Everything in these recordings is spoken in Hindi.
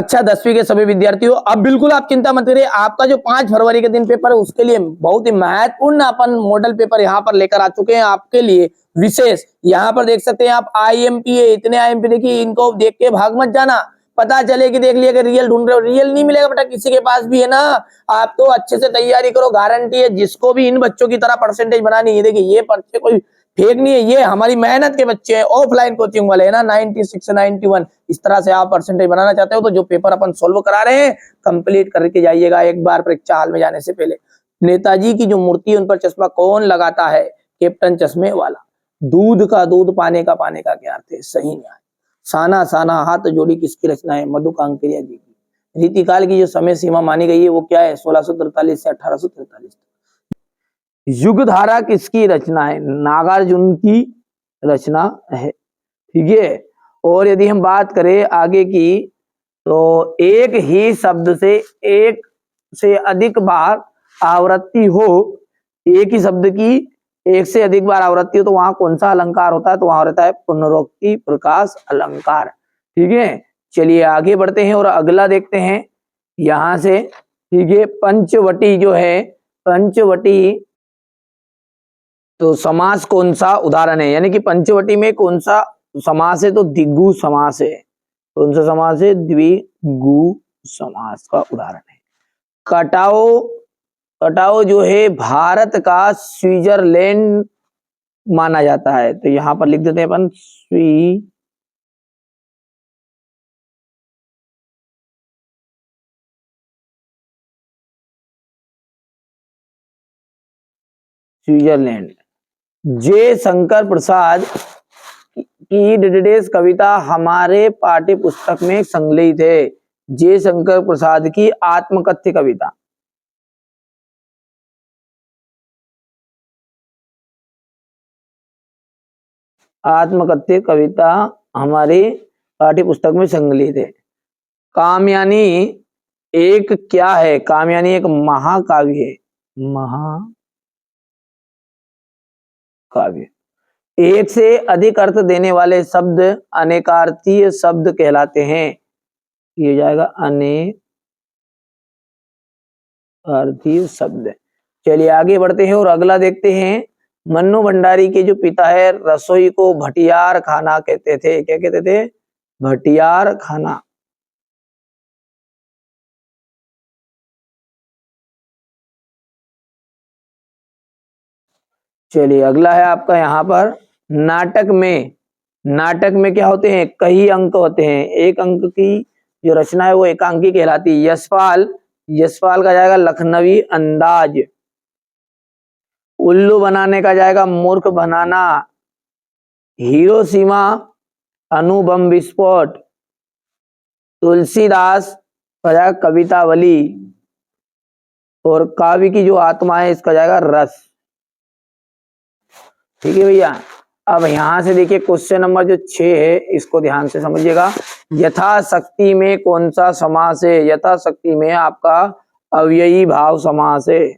कक्षा 10वीं के सभी विद्यार्थियों, अब बिल्कुल आप चिंता मत करिए, आपका जो 5 फरवरी के दिन पेपर है उसके लिए बहुत ही महत्वपूर्ण अपन मॉडल पेपर यहाँ पर लेकर आ चुके हैं आपके लिए विशेष। यहाँ पर देख सकते हैं आप आईएमपी है, इतने आईएमपी देखिए, इनको देख के भाग मत जाना, पता चले कि देख लिया कि रियल ढूंढ रहे हो, रियल नहीं मिलेगा बेटा किसी के पास भी, है ना। आप तो अच्छे से तैयारी करो, गारंटी है जिसको भी इन बच्चों की तरह परसेंटेज बनानी है, देखिए ये पर्चे कोई फेक नहीं है, ये हमारी मेहनत के बच्चे हैं, ऑफलाइन कोचिंग वाले है ना, 96 91। इस तरह से आप परसेंटेज बनाना चाहते हो तो जो पेपर अपन सोल्व करा रहे हैं कंप्लीट करके जाइएगा एक बार परीक्षा हाल में जाने से पहले। नेताजी की जो मूर्ति है उन पर चश्मा कौन लगाता है? कैप्टन चश्मे वाला। दूध का दूध पाने का क्या अर्थ है? सही न्याय। साना साना हाथ जोड़ी किसकी रचना है? मधु कांकरिया जी की। रीतिकाल की जो समय सीमा मानी गई है वो क्या है? 1643 से 1843। युग धारा किसकी रचना है? नागार्जुन की रचना है, ठीक है। और यदि हम बात करें आगे की, तो एक ही शब्द से एक से अधिक बार आवृत्ति हो, एक ही शब्द की एक से अधिक बार आवृत्ति हो तो वहां कौन सा अलंकार होता है? तो वहां रहता है पुनरोक्ति प्रकाश अलंकार, ठीक है। चलिए आगे बढ़ते हैं और अगला देखते हैं यहां से, ठीक है। पंचवटी जो है, पंचवटी तो समास कौन सा उदाहरण है? यानी कि पंचवटी में कौन सा समास है? तो द्विगु समास है। कौन सा समास है? द्विगु समास का उदाहरण है। कटाओ, कटाओ जो है भारत का स्विट्जरलैंड माना जाता है, तो यहां पर लिख देते हैं अपन स्विट्जरलैंड। जे शंकर प्रसाद की डिडेस कविता हमारे पाठ्य पुस्तक में संकलित है। जे शंकर प्रसाद की आत्मकथ्य कविता, आत्मकथ्य कविता हमारे पाठ्य पुस्तक में संकलित है। कामयानी एक क्या है? कामयानी एक महाकाव्य है, महाकाव्य। एक से अधिक अर्थ देने वाले शब्द अनेकार्थीय शब्द कहलाते हैं। ये जाएगा अनेकार्थीय शब्द। चलिए आगे बढ़ते हैं और अगला देखते हैं। मन्नू भंडारी के जो पिता है रसोई को भटियार खाना कहते थे। क्या कहते थे? भटियार खाना। चलिए अगला है आपका यहाँ पर नाटक में। नाटक में क्या होते हैं? कई अंक होते हैं, एक अंक की जो रचना है वो एकांकी कहलाती है। यशपाल, यशपाल का जाएगा लखनवी अंदाज। उल्लू बनाने का जाएगा मूर्ख बनाना। हिरोशिमा अणुबम विस्फोट। तुलसीदास का जाएगा कवितावली। और काव्य की जो आत्मा है इसका जाएगा रस, ठीक है भैया। अब यहां से देखिए क्वेश्चन नंबर जो 6 है इसको ध्यान से समझिएगा। यथाशक्ति में कौन सा समास है? यथाशक्ति में आपका अव्ययी भाव समास है।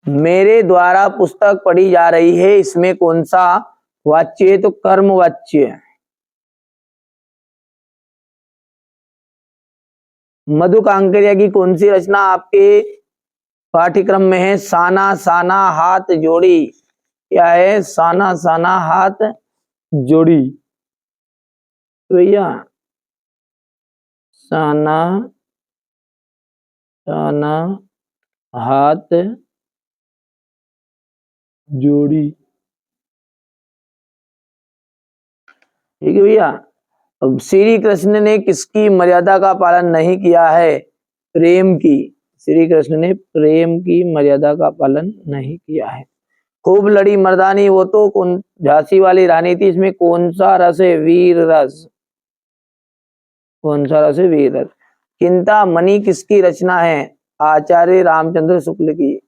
मेरे द्वारा पुस्तक पढ़ी जा रही है, इसमें कौन सा वाच्य है? तो कर्म वाच्य। मधु कांकरिया की कौन सी रचना आपके पाठ्यक्रम में है? साना साना हाथ जोड़ी। क्या है? साना साना हाथ जोड़ी। भैया साना साना हाथ जोड़ी, ठीक है भैया। अब श्री कृष्ण ने किसकी मर्यादा का पालन नहीं किया है? प्रेम की। श्री कृष्ण ने प्रेम की मर्यादा का पालन नहीं किया है। खूब लड़ी मर्दानी वो तो कौन झांसी वाली रानी थी, इसमें कौन सा रस है? वीर रस। कौन सा रस है? वीर रस। चिंतामणि किसकी रचना है? आचार्य रामचंद्र शुक्ल की।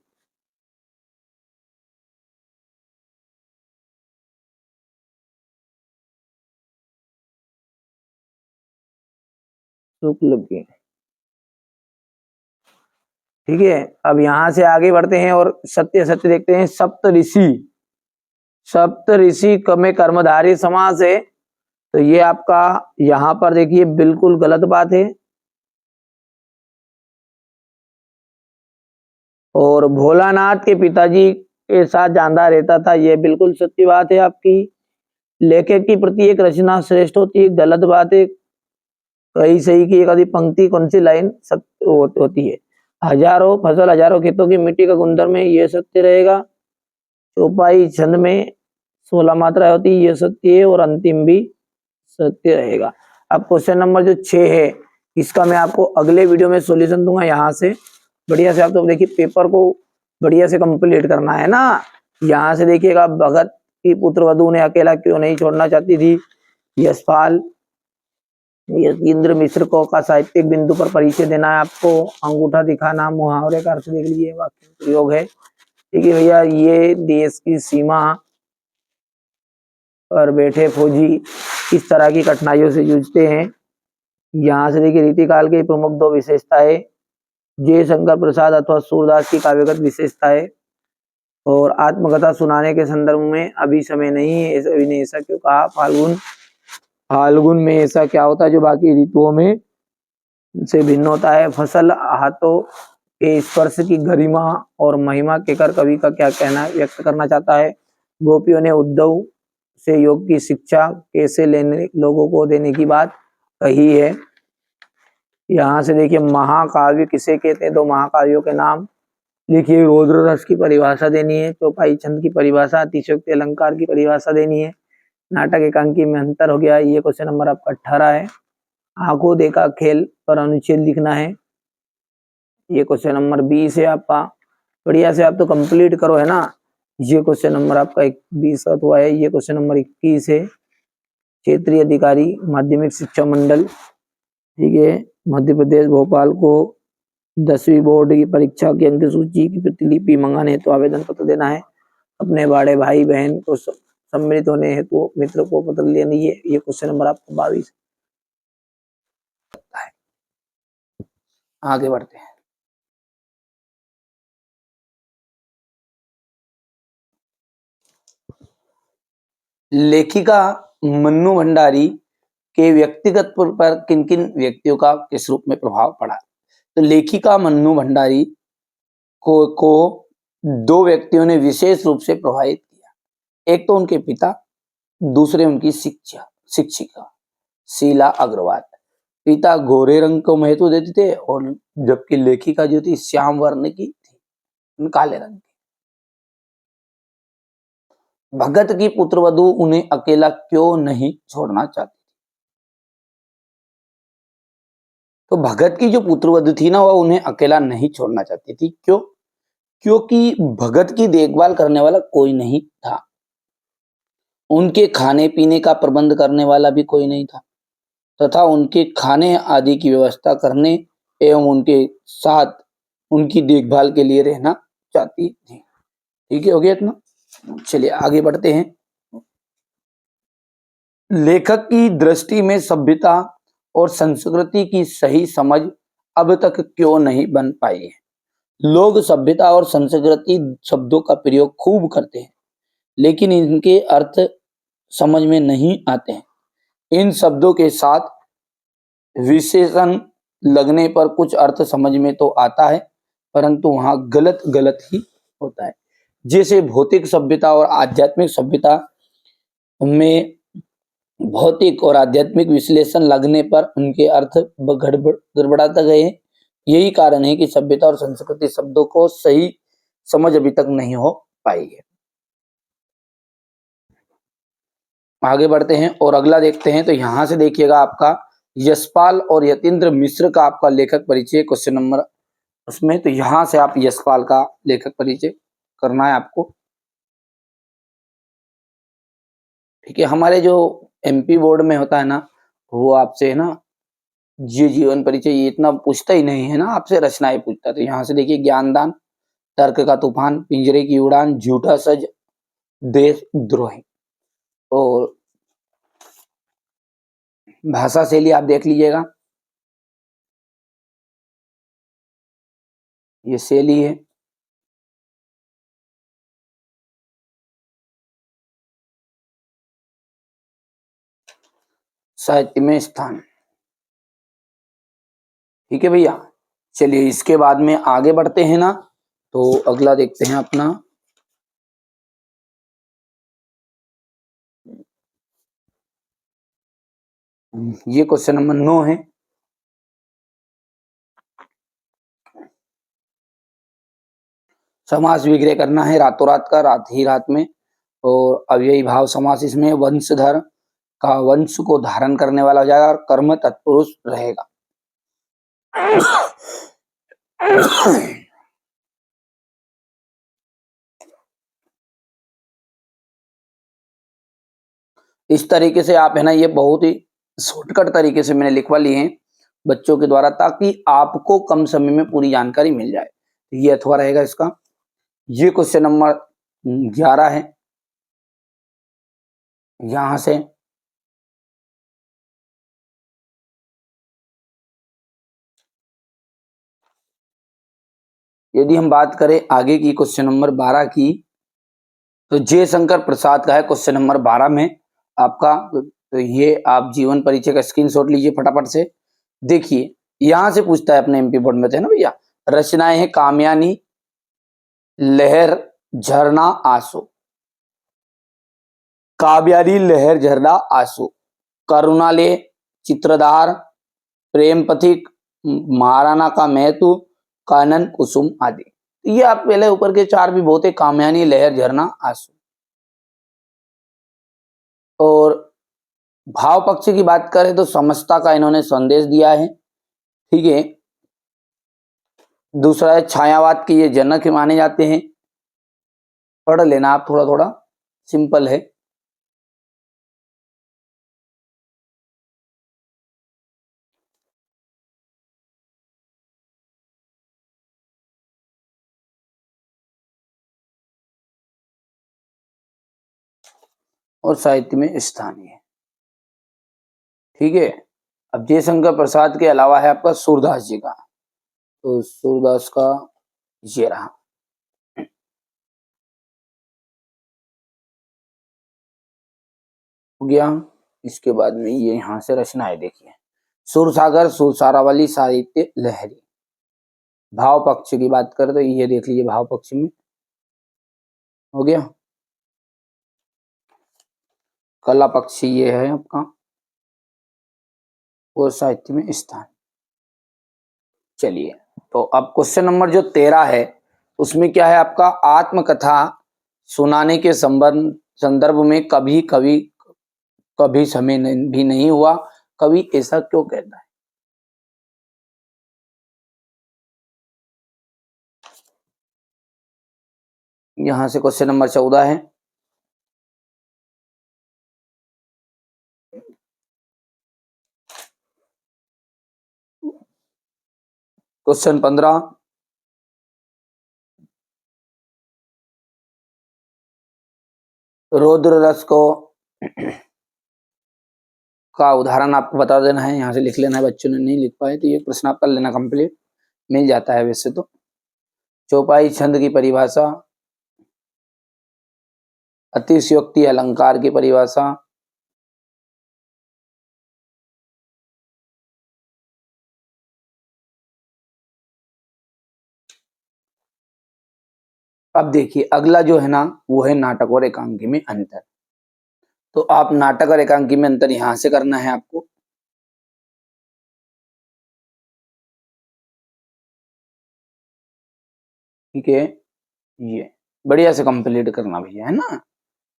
शुक्ल की, ठीक है, अब यहां से आगे बढ़ते हैं और सत्य सत्य देखते हैं। सप्त ऋषि में कर्मधारी समास है, तो ये आपका यहां पर देखिए बिल्कुल गलत बात है। और भोलानाथ के पिताजी के साथ जांदा रहता था, ये बिल्कुल सत्य बात है आपकी। लेखक की प्रति एक रचना श्रेष्ठ होती है, गलत बात है। कहीं सही की एक आधी पंक्ति, कौन सी लाइन सत्य होती है। हजारों फसल हजारों खेतों की मिट्टी का गुणधर्म है, ये सत्य रहेगा। चौपाई छंद में 16 मात्रा होती है, ये सत्य है। और अंतिम भी सत्य रहेगा। अब क्वेश्चन नंबर जो 6 है, इसका मैं आपको अगले वीडियो में सॉल्यूशन दूंगा। यहाँ से बढ़िया से आप तो देखिए पेपर को बढ़िया से कंप्लीट करना है ना। यहाँ से देखिएगा, भगत की पुत्र वधु ने अकेला क्यों नहीं छोड़ना चाहती थी। यशपाल इंद्र मिश्र को का साहित्यिक बिंदु पर परिचय देना है आपको। अंगूठा दिखाना, मुहावरे का अर्थ देख लीजिए, वाक्य प्रयोग है। ठीक है भैया, ये देश की सीमा पर बैठे फौजी किस तरह की कठिनाइयों से जूझते हैं। यहाँ से देखिए रीतिकाल की प्रमुख 2 विशेषताएं, जय शंकर प्रसाद अथवा सूरदास की काव्यगत विशेषताएं। और आत्मकथा सुनाने के संदर्भ में अभी समय नहीं है, अभी ने ऐसा क्यों कहा। फाल्गुन में ऐसा क्या होता है जो बाकी ऋतुओं में से भिन्न होता है। फसल हाथों के स्पर्श की गरिमा और महिमा कहकर कवि का क्या कहना व्यक्त करना चाहता है। गोपियों ने उद्धव से योग की शिक्षा कैसे लेने लोगों को देने की बात कही है। यहाँ से देखिए महाकाव्य किसे कहते हैं, 2 महाकाव्यों के नाम लिखिए। रौद्र रस की परिभाषा देनी है। चौपाई छंद की परिभाषा, अतिशयोक्ति अलंकार की परिभाषा देनी है। नाटक एकांकी में अंतर हो गया, ये क्वेश्चन नंबर आपका 18 है। आंखों देखा खेल पर अनुच्छेद लिखना है, ये क्वेश्चन नंबर 20 है आपका। बढ़िया से आप तो कंप्लीट करो है ना। ये क्वेश्चन नंबर आपका 20 हुआ है। ये क्वेश्चन नंबर 21 है। क्षेत्रीय अधिकारी माध्यमिक शिक्षा मंडल, ठीक है, मध्य प्रदेश भोपाल को 10वीं बोर्ड की परीक्षा की अंक सूची की प्रतिलिपि मंगाने हेतु आवेदन पत्र देना है। अपने बड़े भाई बहन को सम्मिलित होने हेतु मित्र को पत्र लेनी है। ये क्वेश्चन नंबर आपका 22 है। आगे बढ़ते हैं। लेखिका मन्नू भंडारी के व्यक्तिगत पर किन किन व्यक्तियों का किस रूप में प्रभाव पड़ा। तो लेखिका मन्नू भंडारी को 2 व्यक्तियों ने विशेष रूप से प्रभावित किया। एक तो उनके पिता, दूसरे उनकी शिक्षिका शीला अग्रवाल। पिता गोरे रंग को महत्व देते थे और जबकि लेखिका जो थी श्याम वर्ण की थी, काले रंग की। भगत की पुत्रवधु उन्हें अकेला क्यों नहीं छोड़ना चाहती। तो भगत की जो पुत्रवधु थी ना, वह उन्हें अकेला नहीं छोड़ना चाहती थी। क्यों? क्योंकि भगत की देखभाल करने वाला कोई नहीं था, उनके खाने पीने का प्रबंध करने वाला भी कोई नहीं था, तथा उनके खाने आदि की व्यवस्था करने एवं उनके साथ उनकी देखभाल के लिए रहना चाहती थी। ठीक है, हो गया इतना। चलिए आगे बढ़ते हैं। लेखक की दृष्टि में सभ्यता और संस्कृति की सही समझ अब तक क्यों नहीं बन पाई है। लोग सभ्यता और संस्कृति शब्दों का प्रयोग खूब करते हैं, लेकिन इनके अर्थ समझ में नहीं आते हैं। इन शब्दों के साथ विशेषण लगने पर कुछ अर्थ समझ में तो आता है, परंतु वहां गलत गलत ही होता है। जैसे भौतिक सभ्यता और आध्यात्मिक सभ्यता में भौतिक और आध्यात्मिक विश्लेषण लगने पर उनके अर्थ गड़बड़ाते गए। यही कारण है कि सभ्यता और संस्कृति शब्दों को सही समझ अभी तक नहीं हो पाई है। आगे बढ़ते हैं और अगला देखते हैं। तो यहां से देखिएगा आपका यशपाल और यतीन्द्र मिश्र का आपका लेखक परिचय क्वेश्चन नंबर उसमें। तो यहां से आप यशपाल का लेखक परिचय करना है आपको। ठीक है, हमारे जो एमपी बोर्ड में होता है ना, वो आपसे है ना ये जीवन परिचय ये इतना पूछता ही नहीं है ना, आपसे रचनाएं पूछता है। तो यहाँ से देखिए ज्ञानदान, तर्क का तूफान, पिंजरे की उड़ान, झूठा सच, देशद्रोही। और भाषा शैली आप देख लीजिएगा। ये शैली है। साहित्य में स्थान। ठीक है भैया, चलिए इसके बाद में आगे बढ़ते हैं ना, तो अगला देखते हैं अपना। ये क्वेश्चन नंबर 9 है। समास विग्रह करना है रातों रात का, रात ही रात में। और अव्ययी भाव समास इसमें वंशधर का वंश को धारण करने वाला हो जाएगा और कर्म तत्पुरुष रहेगा। इस तरीके से आप है ना, ये बहुत ही शॉर्टकट तरीके से मैंने लिखवा लिए हैं बच्चों के द्वारा, ताकि आपको कम समय में पूरी जानकारी मिल जाए। ये अथवा रहेगा इसका। ये क्वेश्चन नंबर 11 है। यहां से यदि हम बात करें आगे की क्वेश्चन नंबर 12 की, तो जयशंकर प्रसाद का है क्वेश्चन नंबर 12 में आपका। तो ये आप जीवन परिचय का स्क्रीनशॉट लीजिए फटाफट से। देखिए यहां से पूछता है अपने एमपी बोर्ड में, थे ना भैया, रचनाएं हैं कामयानी, लहर, झरना, आंसू। काव्यारी, लहर, झरना, आंसू। करुणालय, चित्रधार, प्रेम पथिक, महाराणा का महतु, कानन, कुसुम आदि। ये आप पहले ऊपर के चार भी बहुत है, कामयानी, लहर, झरना, आंसू। और भाव पक्ष की बात करें तो समस्ता का इन्होंने संदेश दिया है। ठीक है। दूसरा है छायावाद के ये जनक माने जाते हैं। पढ़ लेना आप थोड़ा थोड़ा, सिंपल है। और साहित्य में स्थानीय। ठीक है। अब जयशंकर प्रसाद के अलावा है आपका सूरदास जी का। तो सूरदास का ये रहा। हो गया। इसके बाद में ये यहां से रचना है, देखिए। सुरसागर, सुरसारावली, साहित्य लहरी। भाव पक्ष की बात करें तो ये देख लीजिए, भाव पक्ष में हो गया। कला पक्ष ये है आपका, और साहित्य में स्थान। चलिए, तो अब क्वेश्चन नंबर जो 13 है, उसमें क्या है आपका, आत्मकथा सुनाने के संदर्भ में कभी कभी कभी समय भी नहीं हुआ, कभी ऐसा क्यों कहता है। यहां से क्वेश्चन नंबर 14 है। क्वेश्चन 15, रौद्र रस को का उदाहरण आपको बता देना है, यहां से लिख लेना है। बच्चों ने नहीं लिख पाए तो ये प्रश्न आप कर लेना, कंप्लीट मिल जाता है वैसे तो। चौपाई छंद की परिभाषा, अतिशयोक्ति अलंकार की परिभाषा, अब देखिए अगला जो है ना, वो है नाटक और एकांकी में अंतर। तो आप नाटक और एकांकी में अंतर यहां से करना है आपको। ठीक है, ये बढ़िया से कंप्लीट करना भैया, है ना।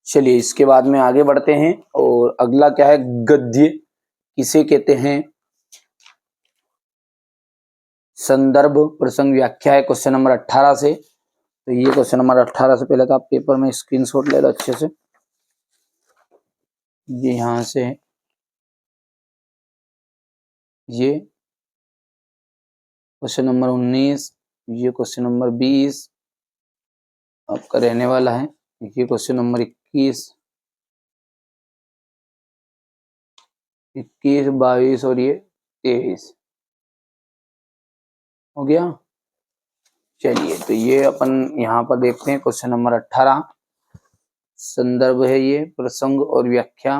चलिए इसके बाद में आगे बढ़ते हैं, और अगला क्या है, गद्य किसे कहते हैं। संदर्भ प्रसंग व्याख्या है क्वेश्चन नंबर 18 से। तो ये क्वेश्चन नंबर 18 से पहले तो आप पेपर में स्क्रीनशॉट ले लो अच्छे से। ये यहां से है, ये क्वेश्चन नंबर 19, ये क्वेश्चन नंबर 20 आपका रहने वाला है। ये क्वेश्चन नंबर 21, 22 और ये 23 हो गया। चलिए तो ये अपन यहाँ पर देखते हैं क्वेश्चन नंबर 18। संदर्भ है ये प्रसंग और व्याख्या।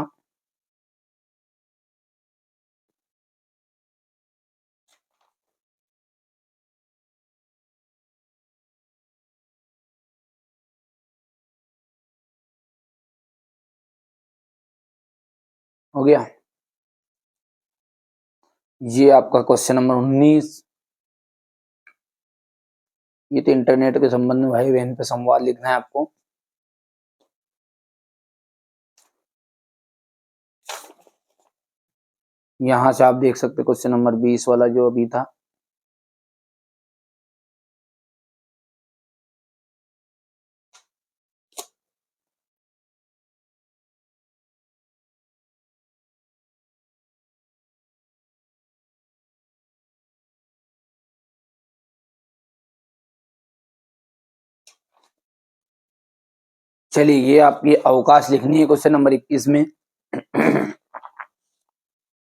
हो गया, ये आपका क्वेश्चन नंबर 19। ये तो इंटरनेट के संबंध में भाई बहन पे संवाद लिखना है आपको। यहां से आप देख सकते क्वेश्चन नंबर 20 वाला जो अभी था। चलिए ये आपकी अवकाश लिखनी है क्वेश्चन नंबर 21 में।